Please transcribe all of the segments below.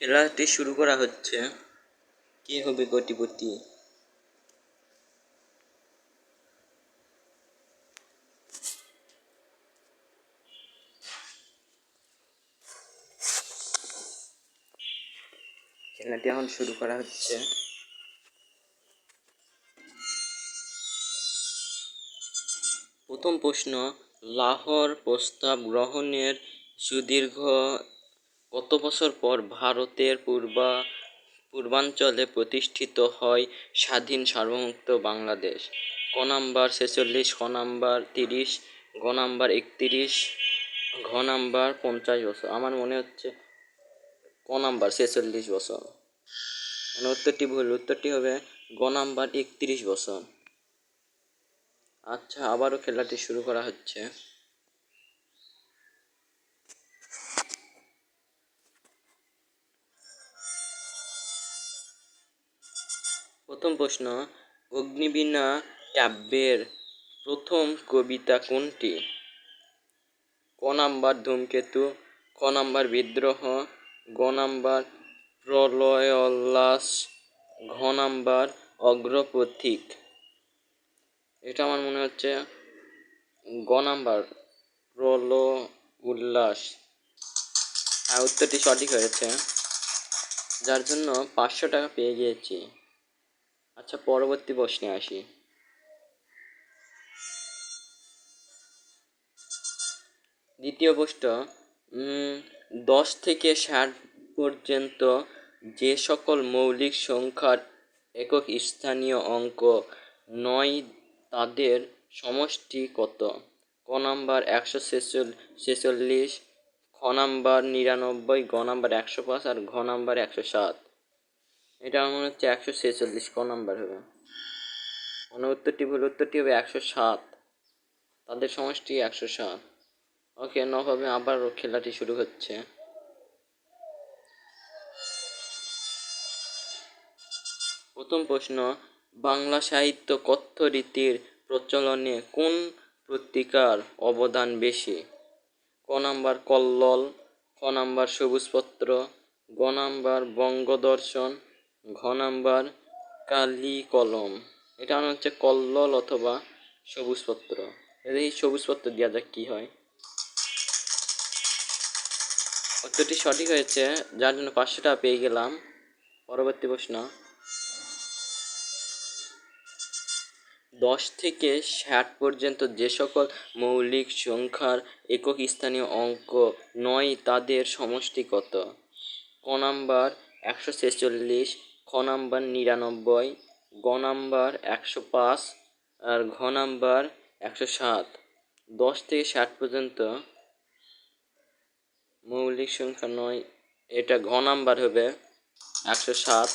খেলাটি শুরু করা হচ্ছে। কে হবে কোটিপতি? খেলাটি এখন শুরু করা হচ্ছে। প্রথম প্রশ্ন, লাহোর প্রস্তাব গ্রহণের সুদীর্ঘ কত বছর পর ভারতের পূর্বাঞ্চলে প্রতিষ্ঠিত হয় স্বাধীন সার্বভৌমত্ব বাংলাদেশ? ক নাম্বার 46, খ নাম্বার 30, গ নাম্বার 31, ঘ নাম্বার 50 বছর। আমার মনে হচ্ছে ক নাম্বার 46 বছর। মানে উত্তরটি ভুল, উত্তরটি হবে গ নাম্বার 31 বছর। আচ্ছা, আবারও খেলাটি শুরু করা হচ্ছে। প্রথম প্রশ্ন, অগ্নিবীণা কাব্যের প্রথম কবিতা কোনটি? ক নাম্বার ধূমকেতু, খ নাম্বার বিদ্রোহ, গ নাম্বার প্রলয়োল্লাস, ঘ নাম্বার অগ্রপথিক। এটা আমার মনে হচ্ছে গ নাম্বার উল্লাস। উত্তরটি সঠিক হয়েছে, যার জন্য 500 টাকা পেয়ে গিয়েছি। আচ্ছা, পরবর্তী প্রশ্নে আসি। দ্বিতীয় প্রশ্ন, 10 থেকে 60 পর্যন্ত যে সকল মৌলিক সংখ্যার একক স্থানীয় অঙ্ক নয় তাদের সমষ্টি কত? ক নাম্বার 146, খ নাম্বার 99, গ নাম্বার 105 আর ঘ নাম্বার 107। এটা আমার মনে হচ্ছে 146, ক নাম্বার হবে। মানে উত্তরটি ভুল, উত্তরটি হবে 107। তাদের সমষ্টি 107। ওকে, নভাবে আবার খেলাটি শুরু হচ্ছে। প্রথম প্রশ্ন, বাংলা সাহিত্য কথ্য রীতির প্রচলনে কোন পত্রিকার অবদান বেশি? ক নাম্বার কল্লোল, খ নাম্বার সবুজপত্র, গ নাম্বার বঙ্গদর্শন, ঘ নাম্বার কালিকলম। এটা মনে হচ্ছে কল্লোল অথবা সবুজপত্র। এই সবুজপত্র দেওয়া যাক কি হয়। উত্তরটি সঠিক হয়েছে, যার জন্য 500 টাকা পেয়ে গেলাম। পরবর্তী প্রশ্ন, 10 থেকে 60 পর্যন্ত যে সকল মৌলিক সংখ্যার একক স্থানীয় অঙ্ক নয় তাদের সমষ্টি কত? ক নাম্বার 146, খ নাম্বার 99, গ নাম্বার 105 আর ঘ নাম্বার 107। 10 থেকে 60 পর্যন্ত মৌলিক সংখ্যা নয়, এটা ঘ নাম্বার হবে 107।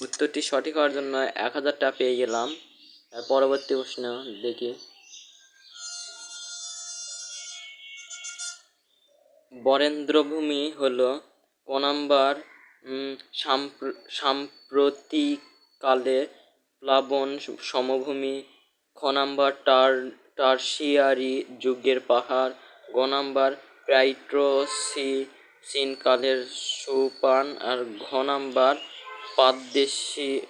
উত্তরটি সঠিক হওয়ার জন্য 1000 টাকা পেয়ে গেলাম। পরবর্তী প্রশ্ন দেখি। বরেন্দ্রভূমি হল ক নাম্বার সাম্প্রতিককালে প্লাবন সমভূমি, খ নাম্বার টারশিয়ারি যুগের পাহাড়, গ নাম্বার প্লাইস্টোসিন কালের সোপান আর ঘ নাম্বার পাদদেশীয়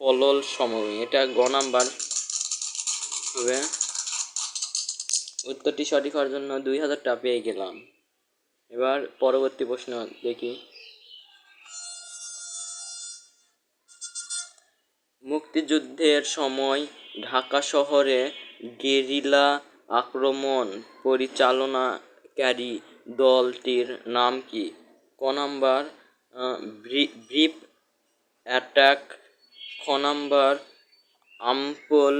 পলল সমভূমি। এটা গ নাম্বার হবে। উত্তরটি সঠিক হওয়ার জন্য 2000 টাকা পেয়ে গেলাম। এবার পরবর্তী প্রশ্ন দেখি। মুক্তিযুদ্ধের সময় ঢাকা শহরে গেরিলা আক্রমণ পরিচালনাকারী দলটির নাম কি? ক নাম্বার ব্রিফ অ্যাটাক, খ নাম্বার আমপল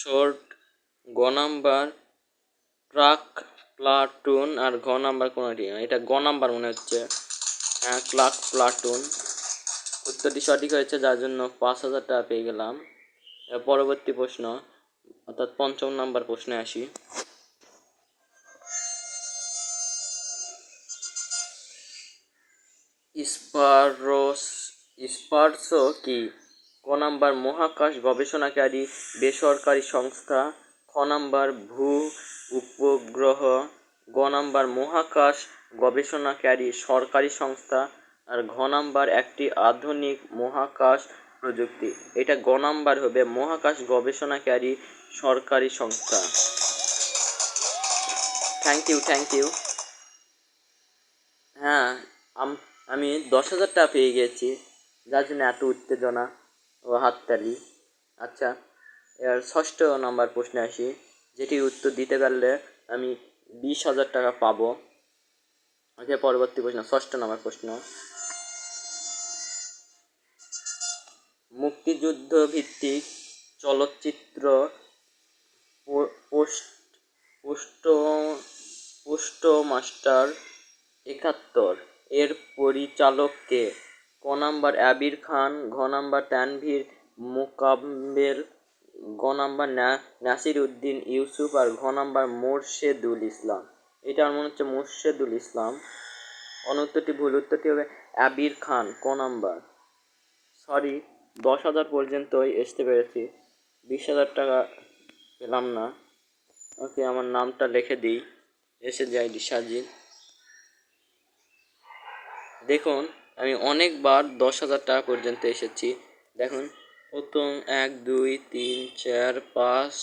শর্ট, গ নাম্বার ট্রাক প্লাটুন আর ঘ নাম্বার কোনটি? এটা গ নাম্বার মনে হচ্ছে, হ্যাঁ, ক্লার্ক প্লাটুন। উত্তরটি সঠিক হয়েছে, যার জন্য 5000 টাকা পেয়ে গেলাম। পরবর্তী প্রশ্ন, অর্থাৎ 5ম নাম্বার প্রশ্নে আসি। স্পারসো কি? ক নাম্বার মহাকাশ গবেষণাকারী বেসরকারি সংস্থা, খ নাম্বার ভূ উপগ্রহ গ নাম্বার মহাকাশ গবেষণাকারী সরকারি সংস্থা, আর ঘ নাম্বার একটি আধুনিক মহাকাশ প্রযুক্তি। এটা গ নাম্বার হবে মহাকাশ গবেষণাকারী সরকারি সংস্থা। Thank you. হ্যাঁ, আমি 10,000 টাকা পেয়ে গেছি, যার জন্য এত উত্তেজনা ও হাততালি। আচ্ছা, এবার ষষ্ঠ নাম্বার প্রশ্নে আসি, যেটির উত্তর দিতে পারলে আমি 20,000 টাকা পাবো। আচ্ছা, পরবর্তী প্রশ্ন, ষষ্ঠ নাম্বার প্রশ্ন, মুক্তিযুদ্ধ ভিত্তিক চলচ্চিত্র পোস্টমাস্টার 71 এর পরিচালক কে? ক নাম্বার আবির খান, ঘ নাম্বার তানভীর মোকাম্মেল, গ নাম্বার নাসির উদ্দিন ইউসুফ, আর ঘ নাম্বার মোরশেদুল ইসলাম। এটা আমার মনে হচ্ছে মোরশেদুল ইসলাম। অনুত্তরটি ভুল, উত্তরটি হবে আবির খান, ক নাম্বার। সরি, 10,000 পর্যন্তই আসতে পেরেছি, 20,000 টাকা পেলাম না। ওকে, আমার নামটা লিখে দিই, এসে যাই সাজিদ। দেখুন, আমি অনেকবার 10,000 টাকা পর্যন্ত এসেছি। দেখুন, প্রথম 1 2 3 4 5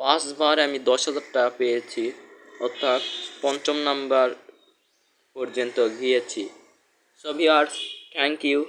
5বার আমি 10,000 টাকা পেয়েছি, অর্থাৎ পঞ্চম নাম্বার পর্যন্ত গিয়েছি। So viewers, thank you.